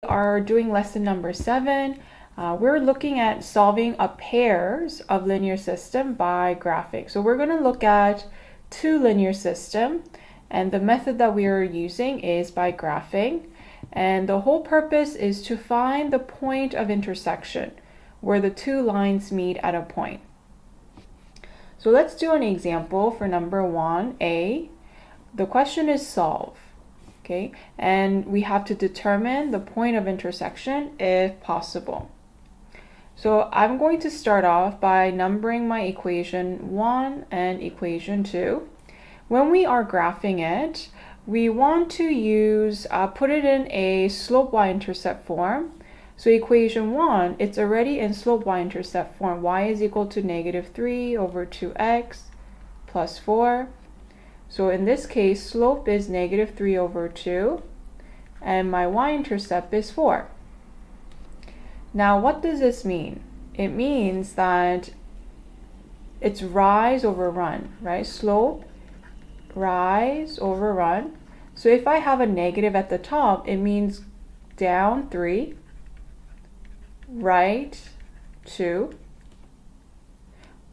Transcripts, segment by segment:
are doing lesson number 7. We're looking at solving a pairs of linear system by graphing. So we're going to look at two linear system, and the method that we are using is by graphing. And the whole purpose is to find the point of intersection where the two lines meet at a point. So let's do an example for number 1A. The question is solve. Okay, and we have to determine the point of intersection if possible. So I'm going to start off by numbering my equation 1 and equation 2. When we are graphing it, we want to use, put it in a slope y-intercept form. So equation 1, it's already in slope y-intercept form. Y is equal to -3 over 2x plus 4. So in this case, slope is -3 over 2, and my y-intercept is 4. Now, what does this mean? It means that it's rise over run, right? Slope, rise over run. So if I have a negative at the top, it means down 3, right 2,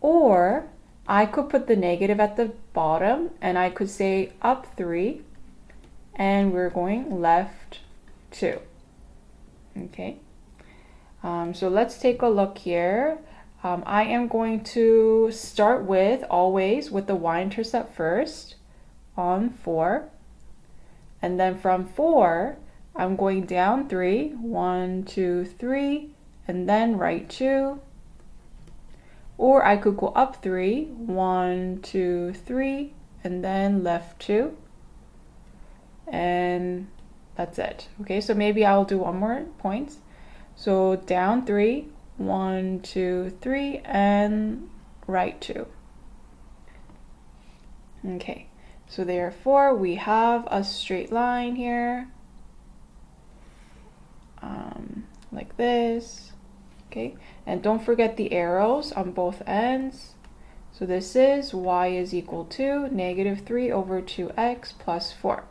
or I could put the negative at the bottom and I could say up 3, and we're going left 2. Okay, so let's take a look here. I am going to start with always with the y-intercept first on 4, and then from 4 I'm going down 3, 1, 2, 3, and then right 2. Or I could go up 3, 1, 2, 3, and then left 2. And that's it. Okay, so maybe I'll do one more point. So down 3, 1, 2, 3, and right 2. Okay, so therefore we have a straight line here, like this. Okay, and don't forget the arrows on both ends. So this is y is equal to -3 over 2x plus 4.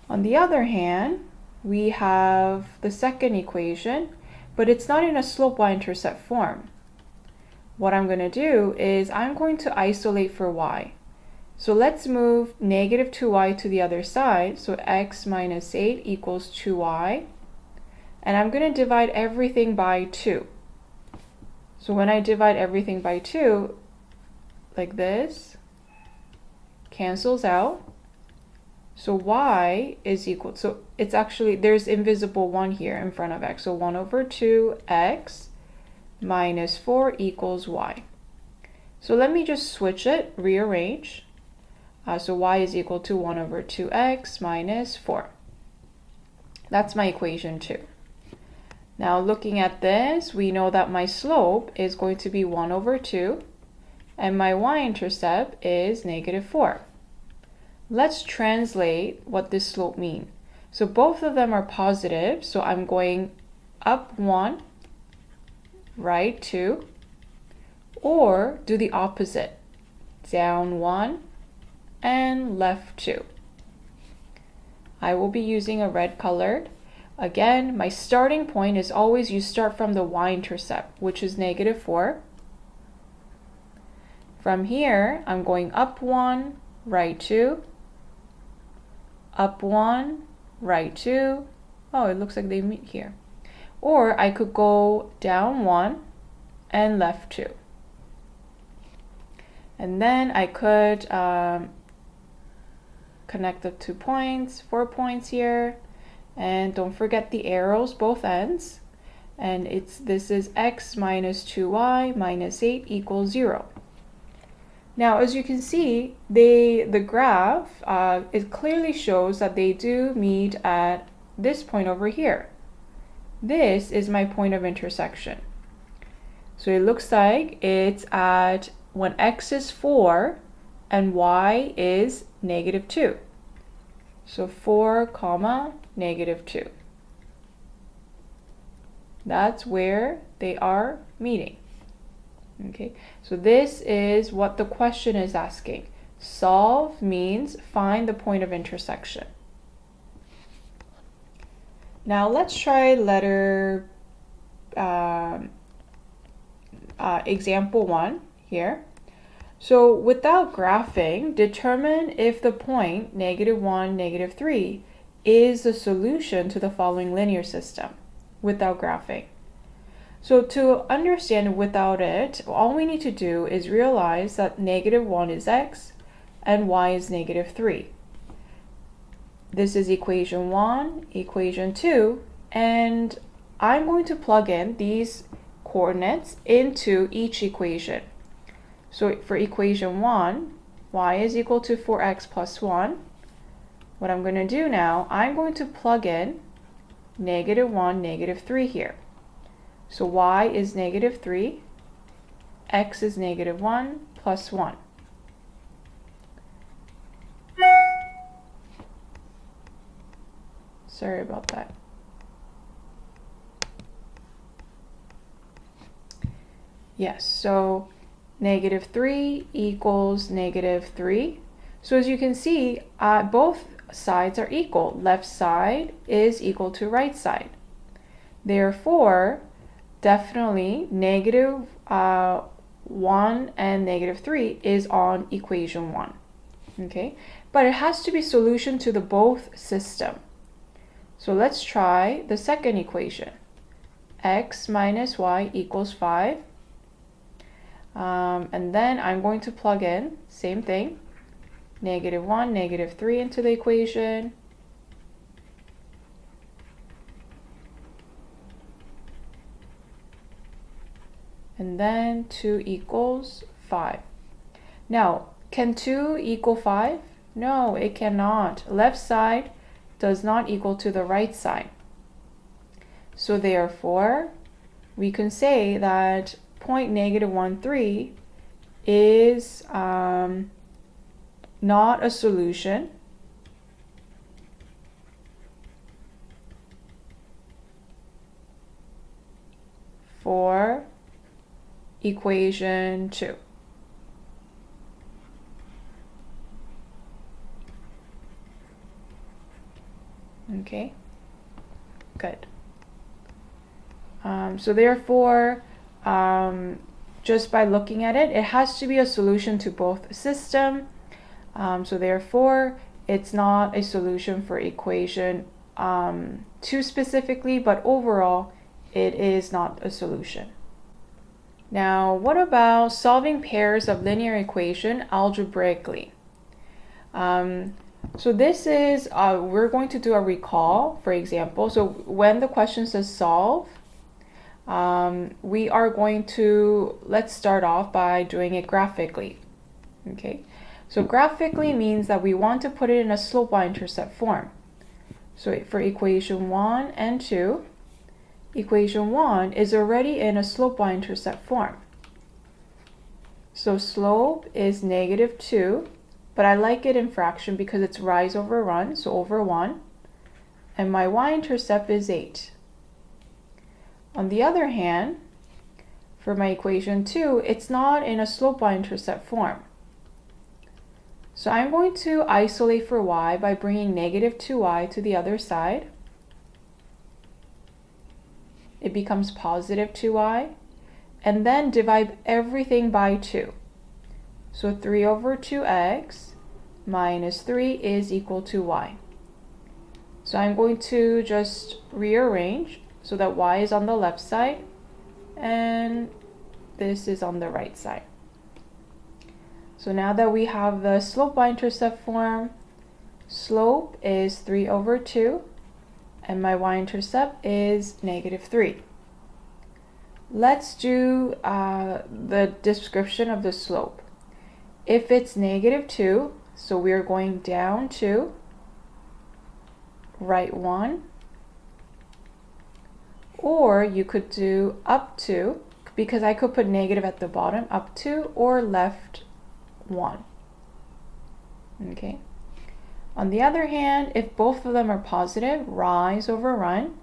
On the other hand, we have the second equation, but it's not in a slope y-intercept form. What I'm going to do is I'm going to isolate for y. So let's move -2y to the other side. So x minus 8 equals 2y. And I'm going to divide everything by 2. So when I divide everything by 2, like this, cancels out. So y is equal, so it's actually, there's invisible 1 here in front of x. So 1 over 2x minus 4 equals y. So let me just switch it, rearrange. So y is equal to 1 over 2x minus 4. That's my equation 2. Now looking at this, we know that my slope is going to be 1 over 2, and my y-intercept is -4. Let's translate what this slope means. So both of them are positive, so I'm going up 1, right 2, or do the opposite, down 1 and left 2. I will be using a red colored. Again, my starting point is always you start from the y-intercept, which is -4. From here, I'm going up 1, right 2, up 1, right 2. Oh, it looks like they meet here. Or I could go down 1 and left 2. And then I could connect the 2 points, 4 points here. And don't forget the arrows, both ends. And this is x minus 2y minus 8 equals 0. Now, as you can see, the graph, it clearly shows that they do meet at this point over here. This is my point of intersection. So it looks like it's at when x is 4 and y is -2. So 4, -2. That's where they are meeting. Okay, so this is what the question is asking. Solve means find the point of intersection. Now let's try letter example 1 here. So without graphing, determine if the point -1, -3 is the solution to the following linear system without graphing. So to understand without it, all we need to do is realize that -1 is x and y is -3. This is equation 1, equation 2, and I'm going to plug in these coordinates into each equation. So for equation 1, y is equal to 4x plus 1. What I'm going to do now, I'm going to plug in -1, -3 here. So y is -3, x is -1 plus 1. Sorry about that. Yes, so -3 equals -3. So as you can see, both sides are equal. Left side is equal to right side. Therefore, definitely -1 and -3 is on equation 1. Okay, but it has to be solution to the both system. So let's try the second equation. X minus y equals 5. And then I'm going to plug in, same thing, -1, -3 into the equation. And then 2 equals 5. Now, can 2 equal 5? No, it cannot. Left side does not equal to the right side. So therefore, we can say that point -1,3 is not a solution for equation 2. Okay, good. So therefore, just by looking at it, it has to be a solution to both systems. So therefore, it's not a solution for equation 2 specifically, but overall, it is not a solution. Now, what about solving pairs of linear equation algebraically? So this is, we're going to do a recall, for example. So when the question says solve, we are going to, let's start off by doing it graphically. Okay, so graphically means that we want to put it in a slope y-intercept form. So for equation 1 and 2, equation 1 is already in a slope y-intercept form. So slope is -2, but I like it in fraction because it's rise over run, so over 1. And my y-intercept is 8. On the other hand, for my equation 2, it's not in a slope y-intercept form. So I'm going to isolate for y by bringing -2y to the other side. It becomes positive 2y. And then divide everything by 2. So 3 over 2x minus 3 is equal to y. So I'm going to just rearrange so that y is on the left side and this is on the right side. So now that we have the slope y-intercept form, slope is 3 over 2 and my y-intercept is -3. Let's do the description of the slope. If it's -2, so we're going down 2, right 1, or you could do up 2, because I could put negative at the bottom, up 2, or left 1. Okay. On the other hand, if both of them are positive, rise over run,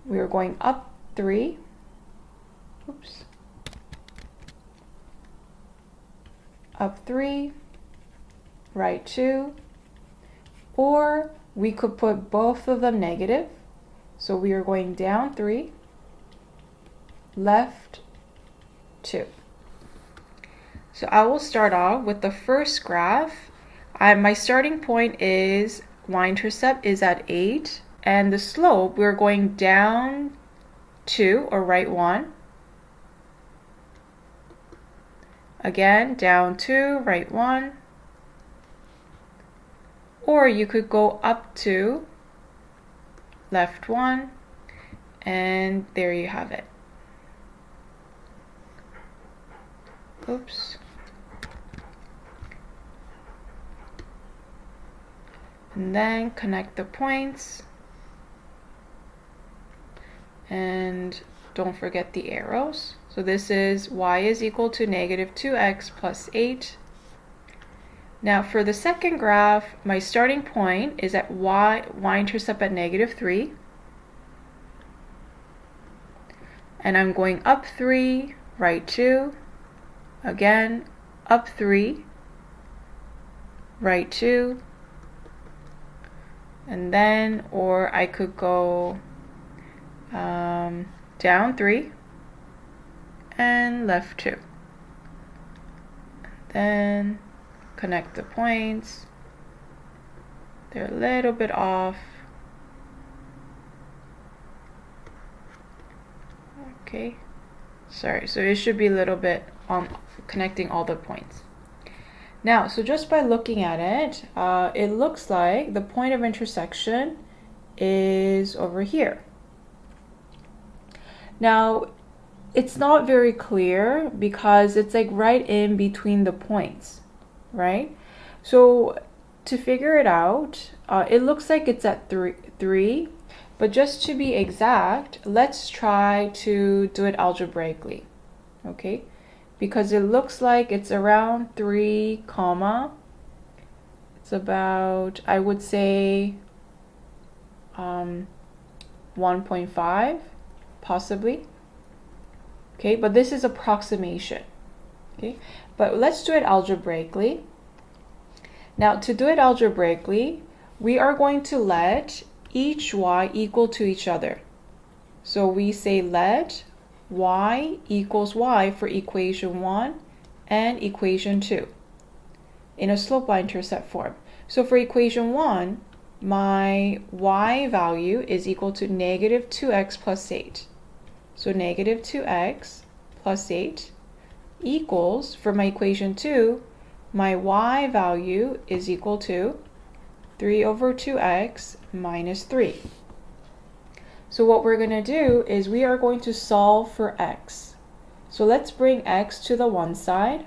we are going up 3, oops, up 3, right 2, or we could put both of them negative So we are going down 3, left 2. So I will start off with the first graph. My starting point is y-intercept is at 8, and the slope, we're going down 2 or right 1. Again, down 2, right 1. Or you could go up 2, left 1, and there you have it. Oops. And then connect the points. And don't forget the arrows. So this is y is equal to negative 2x plus 8. Now for the second graph, my starting point is at y-intercept at negative 3. And I'm going up 3, right 2. Again, up 3, right 2. And then, or I could go down 3 and left 2. Then connect the points. They're a little bit off. Okay, sorry, so it should be a little bit connecting all the points. Now, so just by looking at it, it looks like the point of intersection is over here. Now, it's not very clear because it's like right in between the points, right? So to figure it out, it looks like it's at 3, but just to be exact, let's try to do it algebraically, okay? Because it looks like it's around 3, it's about, I would say, 1.5, possibly. Okay, but this is approximation. Okay, but let's do it algebraically. Now, to do it algebraically, we are going to let each y equal to each other. So we say let y equals y for equation 1 and equation 2 in a slope y-intercept form. So for equation 1, my y value is equal to negative 2x plus 8. So negative 2x plus 8 equals, for my equation 2, my y value is equal to 3 over 2x minus 3. So what we're going to do is we are going to solve for x. So let's bring x to the one side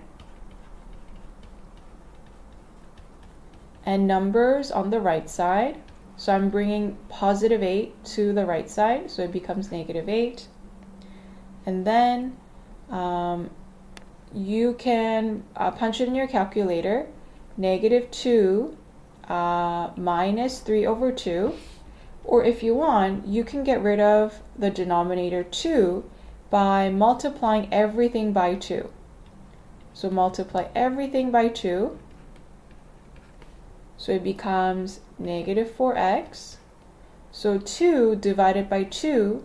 and numbers on the right side. So I'm bringing positive 8 to the right side, so it becomes negative 8. And then you can punch it in your calculator, negative 2 minus 3 over 2. Or if you want, you can get rid of the denominator 2 by multiplying everything by 2. So multiply everything by 2. So it becomes negative 4x. So 2 divided by 2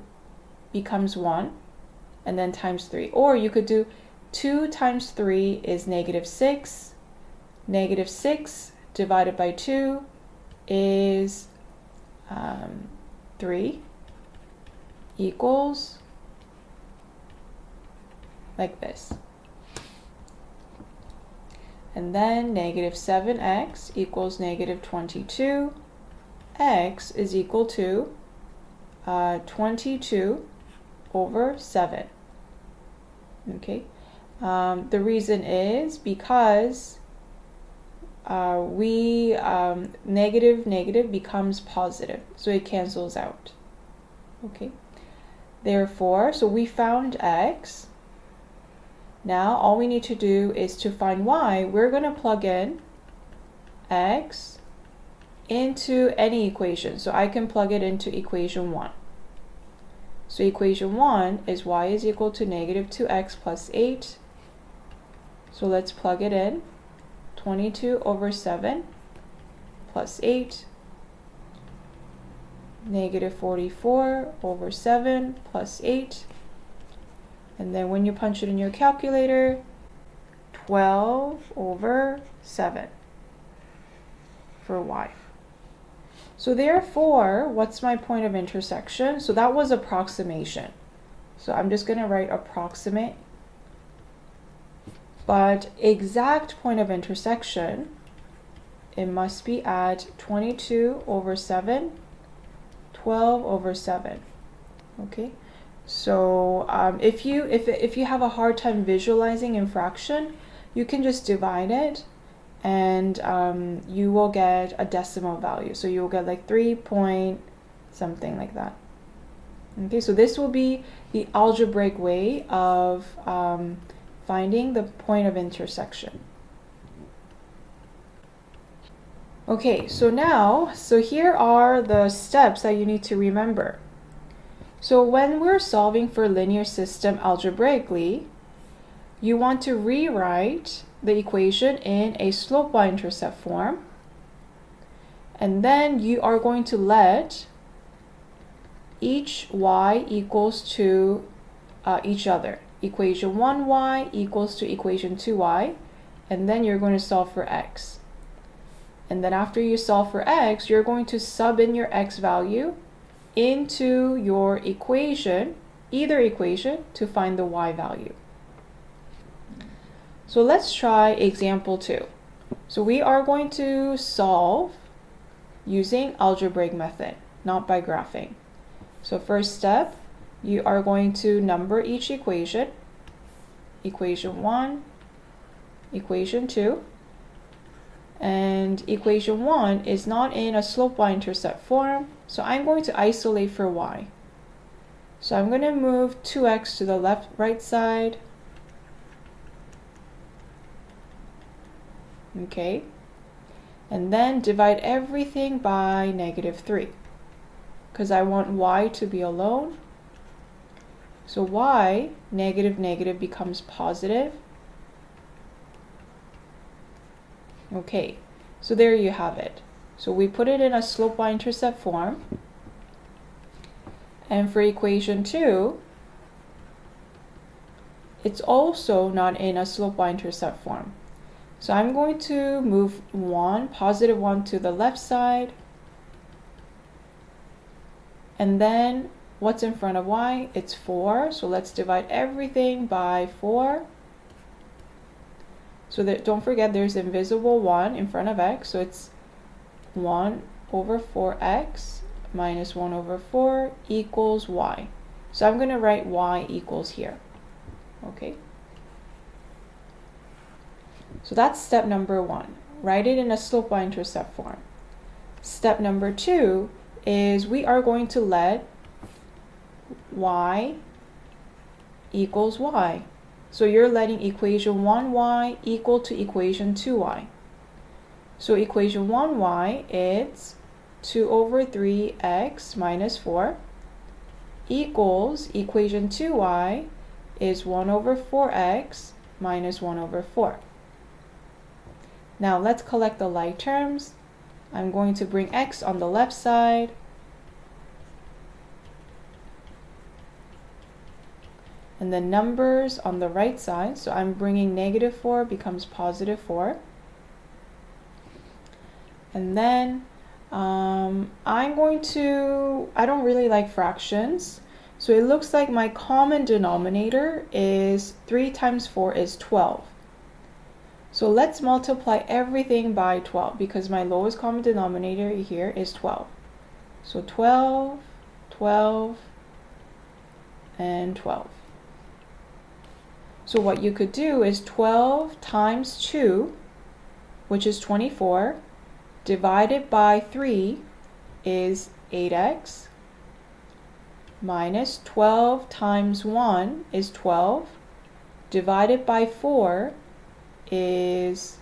becomes 1. And then times 3. Or you could do 2 times 3 is negative 6. Negative 6 divided by 2 is 3 equals like this. And then negative 7x equals negative 22. X is equal to 22 over 7. Okay, the reason is because negative becomes positive, so it cancels out. Okay, therefore, so we found x. Now all we need to do is to find y. We're going to plug in x into any equation. So I can plug it into equation 1. So equation 1 is y is equal to negative 2x plus 8. So let's plug it in. 22 over 7 plus 8. negative 44 over 7 plus 8. And then when you punch it in your calculator, 12 over 7 for y. So therefore, what's my point of intersection? So that was approximation. So I'm just going to write approximate. But exact point of intersection, it must be at 22 over 7, 12 over 7. Okay? So if you have a hard time visualizing in fraction, you can just divide it, and you will get a decimal value. So you'll get like 3 point something like that. Okay, so this will be the algebraic way of finding the point of intersection. Okay, so here are the steps that you need to remember. So when we're solving for linear system algebraically, you want to rewrite the equation in a slope y-intercept form, and then you are going to let each y equals to each other. Equation 1y equals to equation 2y, and then you're going to solve for x. And then after you solve for x, you're going to sub in your x value into your equation, either equation, to find the y value. So let's try example 2. So we are going to solve using algebraic method, not by graphing. So first step, you are going to number each equation. Equation 1, equation 2. And equation 1 is not in a slope y-intercept form, so I'm going to isolate for y. So I'm going to move 2x to the right side. Okay. And then divide everything by negative 3, because I want y to be alone. So y, negative negative becomes positive. Okay, so there you have it. So we put it in a slope y-intercept form. And for equation 2, it's also not in a slope y-intercept form. So I'm going to move 1, positive 1 to the left side. And then what's in front of y? It's 4. So let's divide everything by 4. So that, don't forget, there's invisible 1 in front of x. So it's 1 over 4x minus 1 over 4 equals y. So I'm going to write y equals here. Okay. So that's step number 1. Write it in a slope y-intercept form. Step number 2 is we are going to let y equals y. So you're letting equation 1y equal to equation 2y. So equation 1y is 2 over 3x minus 4 equals equation 2y is 1 over 4x minus 1 over 4. Now let's collect the like terms. I'm going to bring x on the left side. And the numbers on the right side. So I'm bringing negative 4 becomes positive 4. And then I don't really like fractions. So it looks like my common denominator is 3 times 4 is 12. So let's multiply everything by 12 because my lowest common denominator here is 12. So 12, 12, and 12. So what you could do is 12 times 2, which is 24, divided by 3 is 8x, minus 12 times 1 is 12, divided by 4 is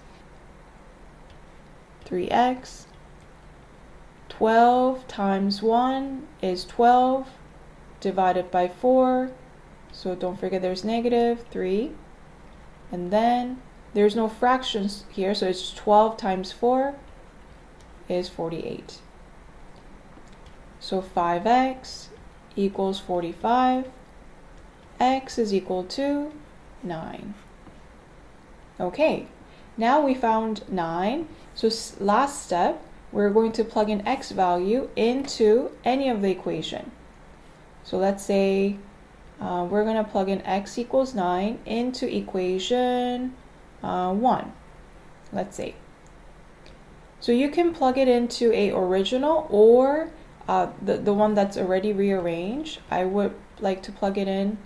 3x, 12 times 1 is 12, divided by 4, so don't forget there's negative 3, and then there's no fractions here, so it's 12 times 4 is 48. So 5x equals 45. X is equal to 9. Okay, now we found 9. So last step, we're going to plug in x value into any of the equation. So let's say we're going to plug in x equals 9 into equation 1, let's say. So you can plug it into a original or the one that's already rearranged. I would like to plug it in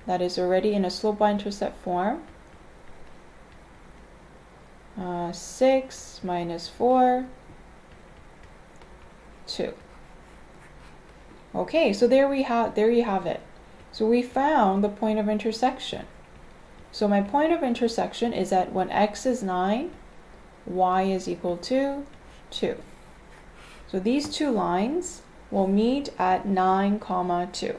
that is already in a slope by intercept form. 6 minus 4, 2. Okay, so there you have it. So we found the point of intersection. So my point of intersection is that when x is 9, y is equal to 2. So these two lines will meet at 9, 2.